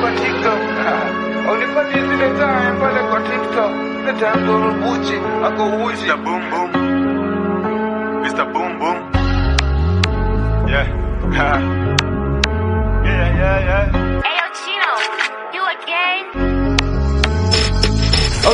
kwa TikTok. Unipati zile time pale kwa TikTok. The time ndo rubuchi, ako uchi. Mr. Boom Boom. Mr. Boom Boom. Yeah. Yeah. Ayo Chino, you again?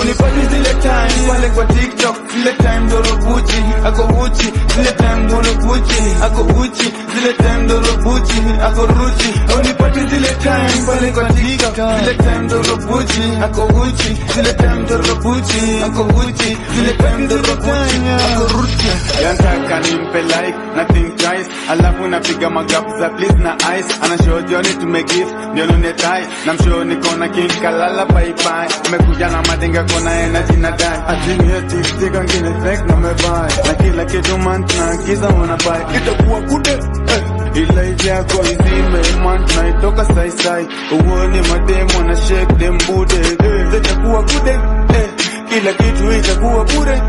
Unipati zile time pale kwa TikTok. Zile time ndo rubuchi, ako uchi. Zile time ndo rubuchi, ako uchi. Zile time ndo rubuchi, ako ruchi. Unipati zile time pale kwa TikTok. Zile time ndo rubuchi, ako uchi. Zile time ndo rubuchi, ako uchi. Zile time ndo rubuchi, ako ruchi. Yantaka nimpe like, nothing twice. Alafu napiga magapu za please na ice. Anashow Johnny tumegift, ndio nune tie. Namshow nikona king kalala bye bye. Umekuja na madenga kona energy na dance. Atimia tiktika ngine fake na mebai. Na kila kitu mantna giza wana buy. Itakuwa kude ila hizi yako izime mantna itoka sai sai. Uone mademo na shake them bude. Zitakuwa kude kila kitu itakuwa bure.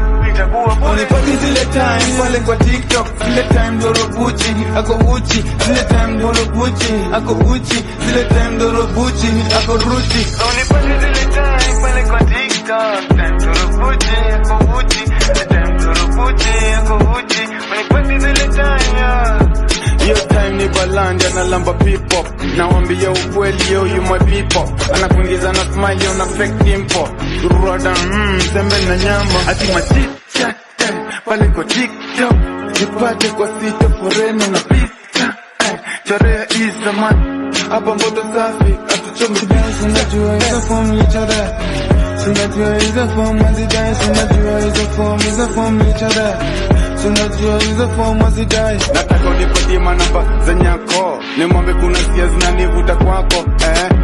Unipati zile time pale kwa TikTok. Zile time ndo rubuchi, ako uchi. Zile time ndo rubuchi, ako uchi. Zile time ndo rubuchi, ako ruchi. Unipati zile time pale kwa TikTok. Time ndo rubuchi, ako uchi. Zile time ndo rubuchi, ako uchi. Unipati zile time yo time ni balanja na lamba people. Nawambia ukweli yo you my people. Anakuingiza na smile yo na fake dimple. Urada sembe na nyama. Ati machicha pale kwa TikTok. Jipate kwa sita foreno na pizza. Chorea is the man. Hapa mboto safi atuchomi dance. Unajua hizo form lichada. Unajua hizo form mazidai. Unajua hizo form lichada. Unajua hizo form mazidai. Nataka unipatie manamba za nyako. Nimwambe kuna sikia zinanivuta kwako.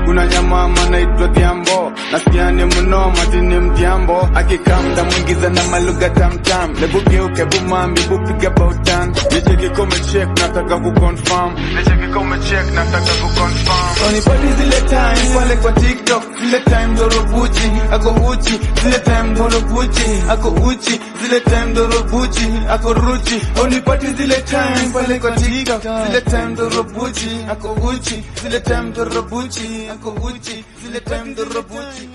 Kuna jamaa anaitwa Thiambo. Nasikia ni mnoma tini mtiambo. Akikamda mwingiza na malugha tamtam. Nebugeuke bumambi bupiga bautan. Nicheki kome check nataka kuconfirm. Unipati zile time pale kwa TikTok. Zile time ndo rubuchi, ako uchi. Zile time ndo rubuchi, ako uchi. Zile time ndo rubuchi, ako ruchi. Unipati zile time pale kwa TikTok. Zile time ndo rubuchi, ako uchi. Zile time ndo rubuchi, ako uchi. Zile time ndo rubuchi.